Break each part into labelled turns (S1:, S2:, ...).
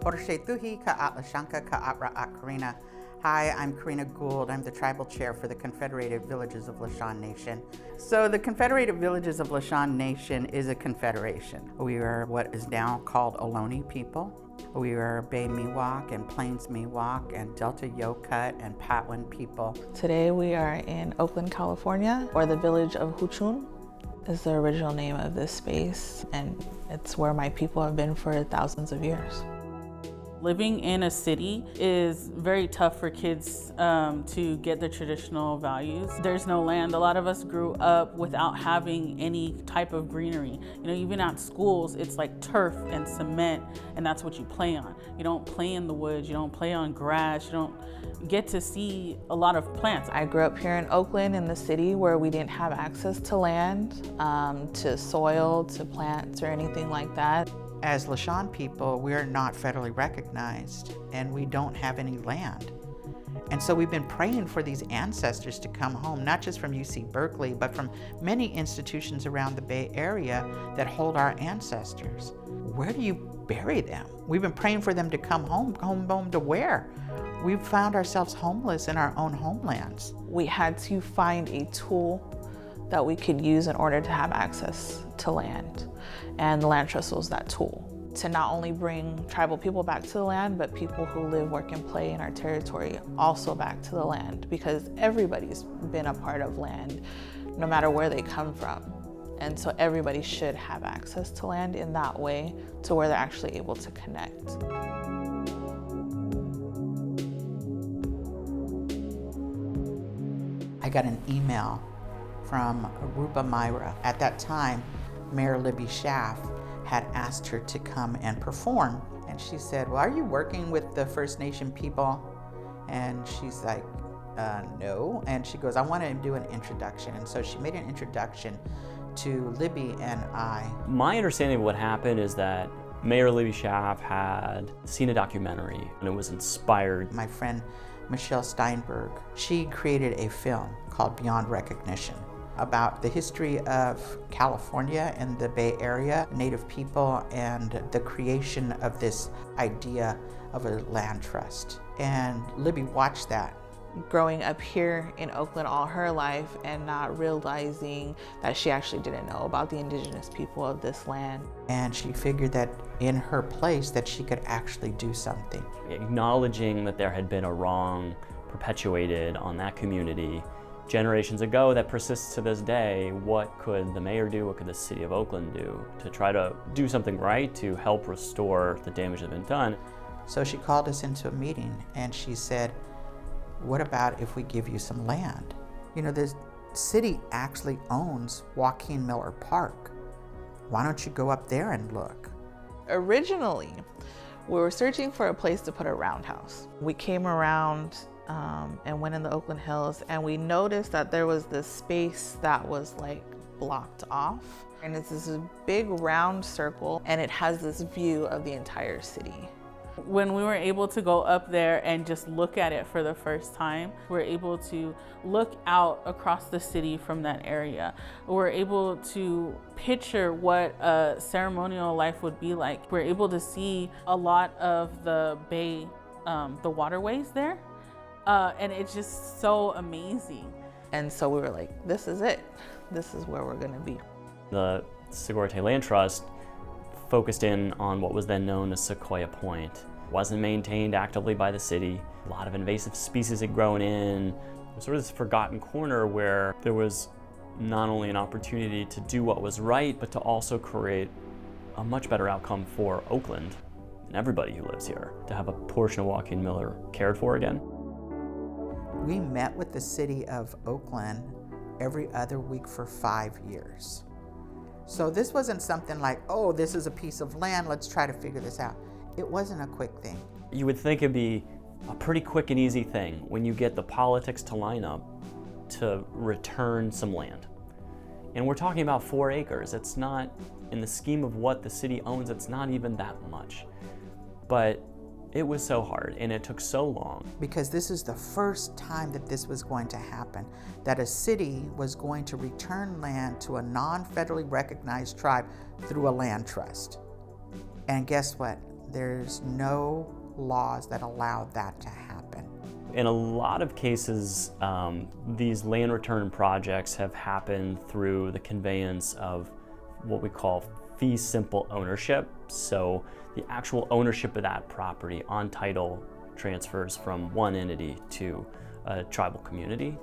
S1: Poroshetuhi Ka'atlashanka Ka'atra'at Karina. Hi, I'm Karina Gould. I'm the tribal chair for the Confederated Villages of Lishan Nation. So the Confederated Villages of Lishan Nation is a confederation. We are what is now called Ohlone people. We are Bay Miwok and Plains Miwok and Delta Yokut and Patwin people.
S2: Today we are in Oakland, California, or the village of Huchun is the original name of this space, and it's where my people have been for thousands of years.
S3: Living in a city is very tough for kids to get the traditional values. There's no land. A lot of us grew up without having any type of greenery. You know, even at schools, it's like turf and cement, and that's what you play on. You don't play in the woods, you don't play on grass, you don't get to see a lot of plants.
S2: I grew up here in Oakland, in the city, where we didn't have access to land, to soil, to plants, or anything like that.
S1: As Lishan people, we're not federally recognized and we don't have any land. And so we've been praying for these ancestors to come home, not just from UC Berkeley, but from many institutions around the Bay Area that hold our ancestors. Where do you bury them? We've been praying for them to come home to where? We've found ourselves homeless in our own homelands.
S2: We had to find a tool that we could use in order to have access to land. And the Land Trust was that tool to not only bring tribal people back to the land, but people who live, work, and play in our territory also back to the land, because everybody's been a part of land, no matter where they come from. And so everybody should have access to land in that way, to where they're actually able to connect.
S1: I got an email from Aruba Myra. At that time, Mayor Libby Schaaf had asked her to come and perform. And she said, well, are you working with the First Nation people? And she's like, no. And she goes, I want to do an introduction. And so she made an introduction to Libby and I.
S4: My understanding of what happened is that Mayor Libby Schaaf had seen a documentary and it was inspired.
S1: My friend Michelle Steinberg, she created a film called Beyond Recognition about the history of California and the Bay Area, Native people, and the creation of this idea of a land trust. And Libby watched that.
S2: Growing up here in Oakland all her life and not realizing that she actually didn't know about the Indigenous people of this land.
S1: And she figured that in her place that she could actually do something.
S4: Acknowledging that there had been a wrong perpetuated on that community generations ago that persists to this day. What could the mayor do? What could the City of Oakland do to try to do something right to help restore the damage that had been done?
S1: So she called us into a meeting and she said, what about if we give you some land? You know, the city actually owns Joaquin Miller Park. Why don't you go up there and look?
S2: Originally, we were searching for a place to put a roundhouse. We came around and went in the Oakland Hills, and we noticed that there was this space that was like blocked off. And it's this big round circle, and it has this view of the entire city.
S3: When we were able to go up there and just look at it for the first time, we're able to look out across the city from that area. We're able to picture what a ceremonial life would be like. We're able to see a lot of the bay, the waterways there, and it's just so amazing.
S2: And so we were like, this is it. This is where we're gonna be.
S4: The Sogorea Te Land Trust focused in on what was then known as Sequoia Point. It wasn't maintained actively by the city. A lot of invasive species had grown in. It was sort of this forgotten corner where there was not only an opportunity to do what was right, but to also create a much better outcome for Oakland and everybody who lives here, to have a portion of Joaquin Miller cared for again.
S1: We met with the City of Oakland every other week for 5 years. So this wasn't something like, oh, this is a piece of land, let's try to figure this out. It wasn't a quick thing.
S4: You would think it'd be a pretty quick and easy thing when you get the politics to line up to return some land. And we're talking about 4 acres. It's not, in the scheme of what the city owns, it's not even that much. But it was so hard and it took so long.
S1: Because this is the first time that this was going to happen, that a city was going to return land to a non-federally recognized tribe through a land trust. And guess what? There's no laws that allow that to happen.
S4: In a lot of cases, these land return projects have happened through the conveyance of what we call fee simple ownership. So the actual ownership of that property on title transfers from one entity to a tribal community.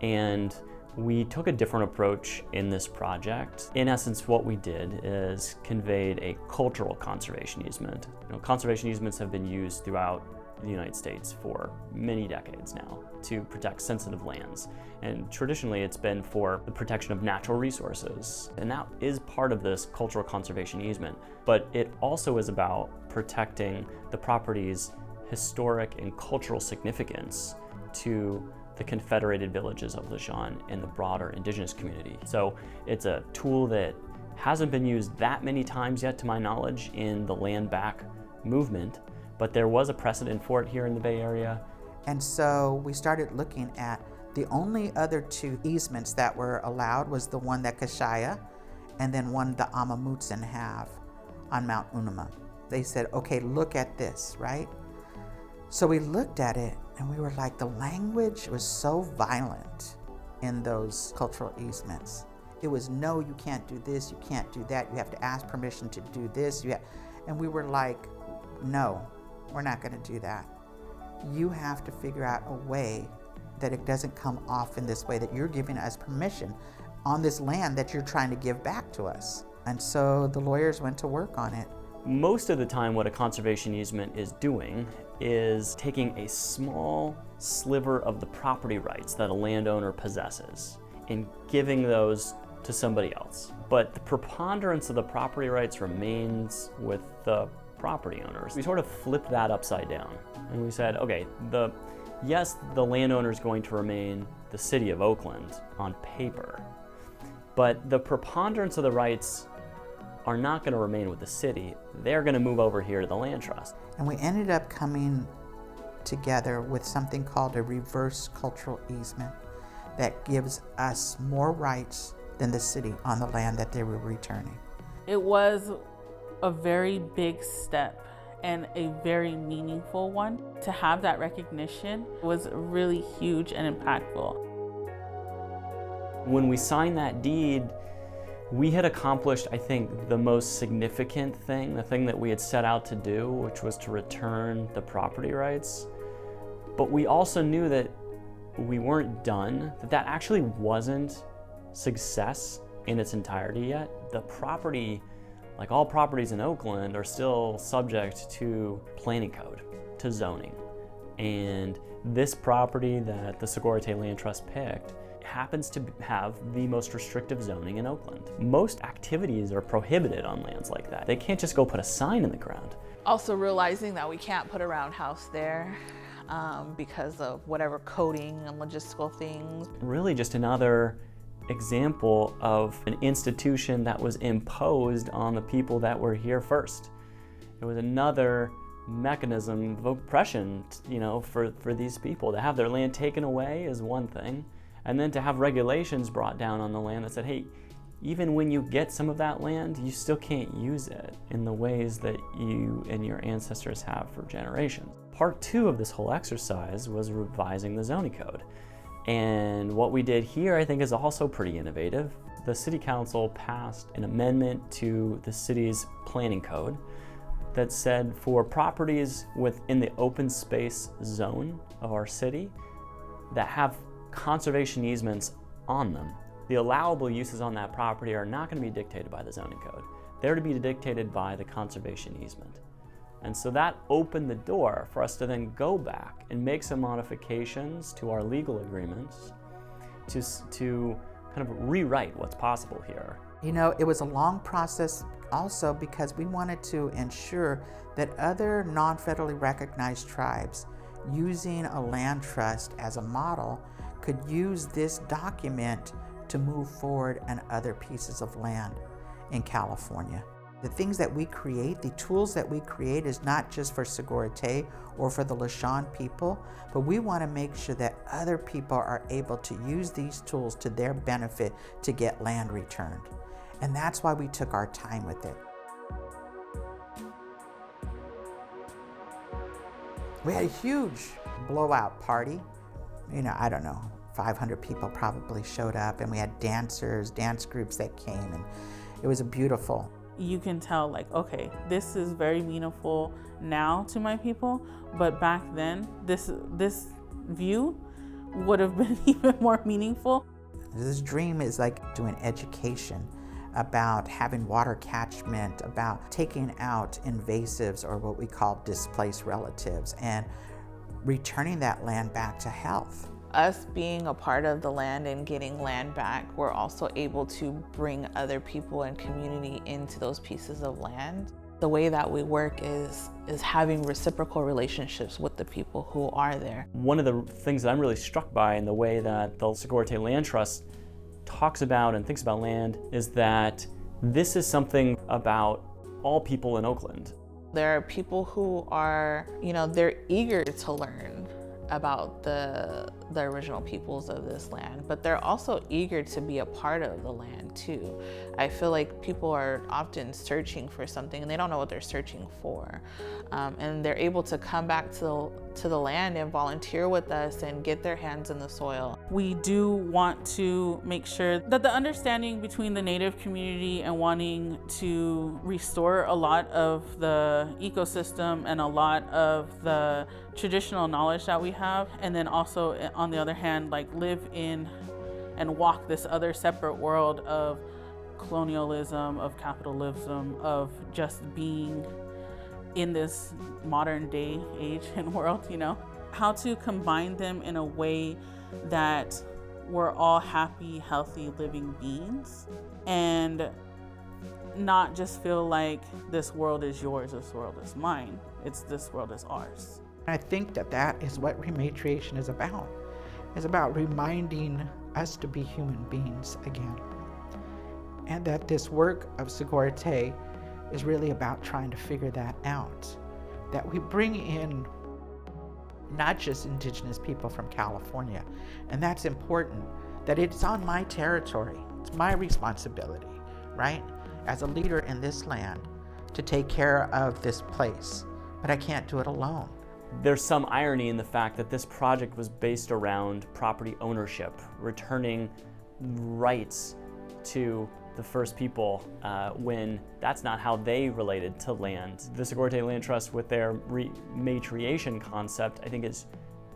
S4: And we took a different approach in this project. In essence, what we did is conveyed a cultural conservation easement. Conservation easements have been used throughout the United States for many decades now to protect sensitive lands. And traditionally it's been for the protection of natural resources. And that is part of this cultural conservation easement. But it also is about protecting the property's historic and cultural significance to the Confederated villages of Luzon and the broader Indigenous community. So it's a tool that hasn't been used that many times yet, to my knowledge, in the land back movement, but there was a precedent for it here in the Bay Area.
S1: And so we started looking at the only other two easements that were allowed was the one that Kashaya and then one the Amamutsan have on Mount Unuma. They said, okay, look at this, right? So we looked at it and we were like, the language was so violent in those cultural easements. It was, no, you can't do this, you can't do that, you have to ask permission to do this. And we were like, no, we're not going to do that. You have to figure out a way that it doesn't come off in this way, that you're giving us permission on this land that you're trying to give back to us. And so the lawyers went to work on it.
S4: Most of the time what a conservation easement is doing is taking a small sliver of the property rights that a landowner possesses and giving those to somebody else. But the preponderance of the property rights remains with the property owners. We sort of flipped that upside down and we said, okay, yes, the landowner is going to remain the City of Oakland on paper, but the preponderance of the rights are not going to remain with the city. They're going to move over here to the land trust.
S1: And we ended up coming together with something called a reverse cultural easement that gives us more rights than the city on the land that they were returning.
S3: It was a very big step and a very meaningful one. To have that recognition was really huge and impactful.
S4: When we signed that deed, we had accomplished, I think, the most significant thing, the thing that we had set out to do, which was to return the property rights. But we also knew that we weren't done, that actually wasn't success in its entirety yet. The property, like all properties in Oakland, are still subject to planning code, to zoning. And this property that the Sogorea Te Land Trust picked happens to have the most restrictive zoning in Oakland. Most activities are prohibited on lands like that. They can't just go put a sign in the ground.
S2: Also realizing that we can't put a roundhouse there because of whatever coding and logistical things.
S4: Really just another example of an institution that was imposed on the people that were here first. It was another mechanism of oppression, for these people. To have their land taken away is one thing, and then to have regulations brought down on the land that said, hey, even when you get some of that land, you still can't use it in the ways that you and your ancestors have for generations. Part 2 of this whole exercise was revising the zoning code. And what we did here, I think, is also pretty innovative. The City Council passed an amendment to the city's planning code that said for properties within the open space zone of our city that have conservation easements on them, the allowable uses on that property are not going to be dictated by the zoning code. They're to be dictated by the conservation easement. And so that opened the door for us to then go back and make some modifications to our legal agreements to kind of rewrite what's possible here.
S1: It was a long process also because we wanted to ensure that other non-federally recognized tribes using a land trust as a model could use this document to move forward on other pieces of land in California. The things that we create, the tools that we create is not just for Sogorea Te or for the Luzon people, but we want to make sure that other people are able to use these tools to their benefit to get land returned. And that's why we took our time with it. We had a huge blowout party. You know, I don't know, 500 people probably showed up, and we had dancers, dance groups that came, and it was beautiful.
S3: You can tell, like, okay, this is very meaningful now to my people, but back then, this view would have been even more meaningful.
S1: This dream is like doing education about having water catchment, about taking out invasives or what we call displaced relatives, and returning that land back to health.
S2: Us being a part of the land and getting land back, we're also able to bring other people and community into those pieces of land. The way that we work is having reciprocal relationships with the people who are there.
S4: One of the things that I'm really struck by in the way that the Sogorea Te Land Trust talks about and thinks about land is that this is something about all people in Oakland.
S2: There are people who are, they're eager to learn about the original peoples of this land, but they're also eager to be a part of the land too. I feel like people are often searching for something and they don't know what they're searching for. And they're able to come back to the land and volunteer with us and get their hands in the soil.
S3: We do want to make sure that the understanding between the Native community and wanting to restore a lot of the ecosystem and a lot of the traditional knowledge that we have, and then also on the other hand, like live in and walk this other separate world of colonialism, of capitalism, of just being in this modern day age and world, how to combine them in a way that we're all happy, healthy, living beings, and not just feel like this world is yours, this world is mine. It's this world is ours.
S1: I think that is what rematriation is about. It's about reminding us to be human beings again. And that this work of Sogorea Te is really about trying to figure that out. That we bring in not just Indigenous people from California, and that's important, that it's on my territory. It's my responsibility, right? As a leader in this land to take care of this place, but I can't do it alone.
S4: There's some irony in the fact that this project was based around property ownership, returning rights to the first people when that's not how they related to land. The Sogorea Te Land Trust, with their rematriation concept, I think is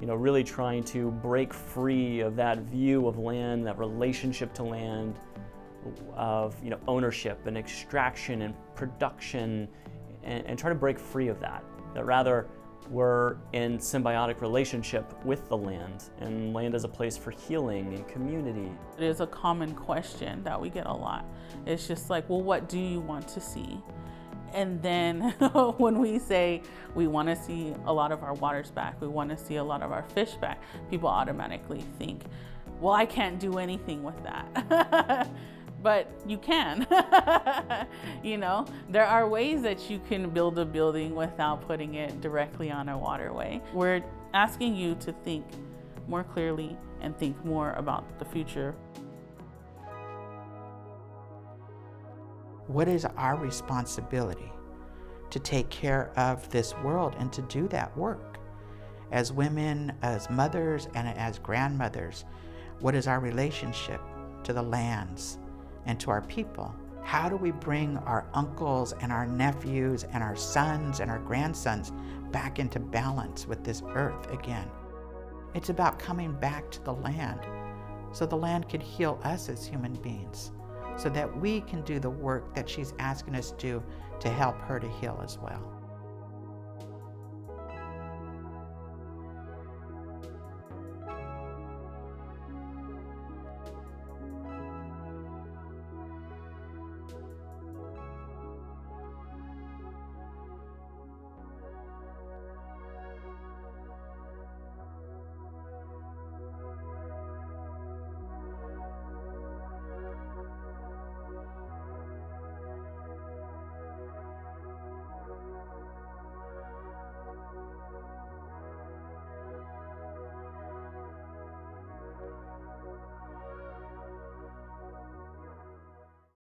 S4: really trying to break free of that view of land, that relationship to land, of ownership and extraction and production, and try to break free of that. That rather we're in symbiotic relationship with the land, and land is a place for healing and community.
S3: It is a common question that we get a lot. It's just like, well, what do you want to see? And then when we say we want to see a lot of our waters back, we want to see a lot of our fish back, people automatically think, well, I can't do anything with that. But you can. There are ways that you can build a building without putting it directly on a waterway. We're asking you to think more clearly and think more about the future.
S1: What is our responsibility to take care of this world and to do that work? As women, as mothers, and as grandmothers, what is our relationship to the lands and to our people? How do we bring our uncles and our nephews and our sons and our grandsons back into balance with this earth again? It's about coming back to the land so the land can heal us as human beings, so that we can do the work that she's asking us to do to help her to heal as well.